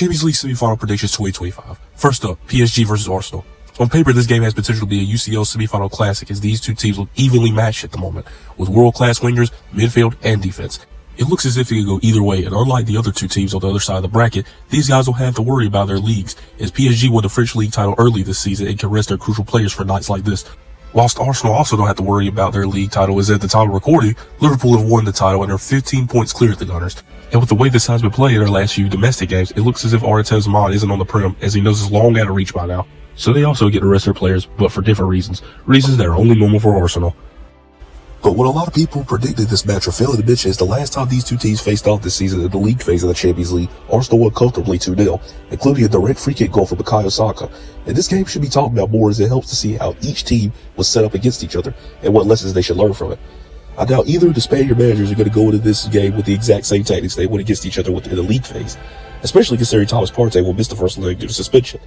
Champions League semifinal predictions 2025. First up, PSG versus Arsenal. On paper, this game has potential to be a UCL semifinal classic as these two teams look evenly matched at the moment, with world-class wingers, midfield, and defense. It looks as if it could go either way, and unlike the other two teams on the other side of the bracket, these guys don't have to worry about their leagues, as PSG won the French league title early this season and can rest their crucial players for nights like this. Whilst Arsenal also don't have to worry about their league title, as at the time of recording, Liverpool have won the title and are 15 points clear of the Gunners. And with the way this side's been playing in their last few domestic games, it looks as if Arteta's mind isn't on the prim, as he knows it's long out of reach by now. So they also get to rest their players, but for different reasons. Reasons that are only normal for Arsenal. But what a lot of people predicted this match are failing to mention is the last time these two teams faced off this season in the league phase of the Champions League, Arsenal won comfortably 2-0, including a direct free kick goal from Bukayo Saka. And this game should be talked about more as it helps to see how each team was set up against each other and what lessons they should learn from it. I doubt either of the Spaniard managers are going to go into this game with the exact same tactics they went against each other in the league phase, especially considering Thomas Partey will miss the first leg due to suspension.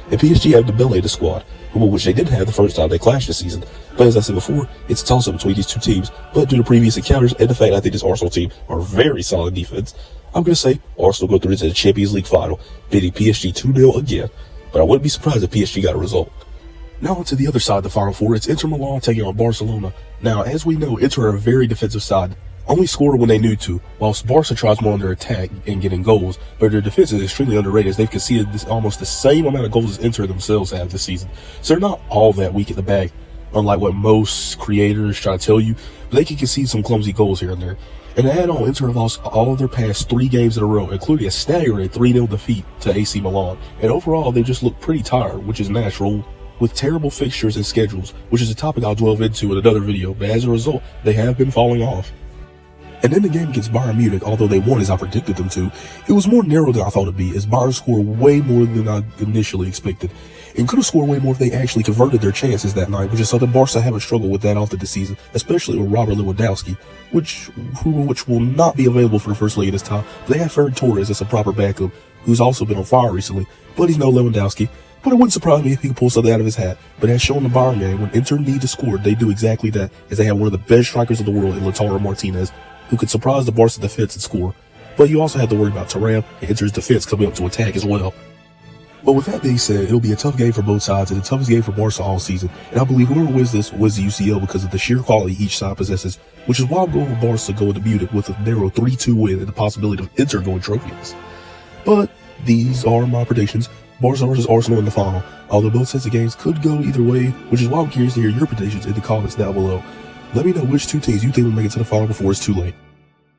And PSG have the Dembele in the squad, which they didn't have the first time they clashed this season. But as I said before, it's a toss-up between these two teams. But due to previous encounters and the fact I think this Arsenal team are very solid defense, I'm going to say Arsenal go through into the Champions League final, beating PSG 2-0 again. But I wouldn't be surprised if PSG got a result. Now on to the other side of the Final Four, it's Inter Milan taking on Barcelona. Now, as we know, Inter are a very defensive side. Only scored when they need to, whilst Barca tries more on their attack and getting goals, but their defense is extremely underrated as they've conceded almost the same amount of goals as Inter themselves have this season. So they're not all that weak at the back, unlike what most creators try to tell you, but they can concede some clumsy goals here and there. And to add on, Inter have lost all of their past 3 games in a row, including a staggering 3-0 defeat to AC Milan. And overall, they just look pretty tired, which is natural, with terrible fixtures and schedules, which is a topic I'll delve into in another video, but as a result, they have been falling off. And in the game against Bayern Munich, although they won as I predicted them to, it was more narrow than I thought it'd be, as Bayern scored way more than I initially expected, and could have scored way more if they actually converted their chances that night, which is something Barca haven't struggled with that often this season, especially with Robert Lewandowski, which will not be available for the first leg of this time. But they have Ferran Torres as a proper backup, who's also been on fire recently, but he's no Lewandowski. But it wouldn't surprise me if he could pull something out of his hat. But as shown in the Bayern game, when Inter need to score, they do exactly that, as they have one of the best strikers in the world in Lautaro Martinez, who could surprise the Barca defense and score. But you also have to worry about Thuram and Inter's defense coming up to attack as well. But with that being said, it'll be a tough game for both sides and the toughest game for Barca all season. And I believe whoever wins this wins the UCL because of the sheer quality each side possesses, which is why I'm going with Barca going to Munich with a narrow 3-2 win and the possibility of Inter going trophyless. But these are my predictions. Barca versus Arsenal in the final, although both sets of games could go either way, which is why I'm curious to hear your predictions in the comments down below. Let me know which two teams you think will make it to the final before it's too late.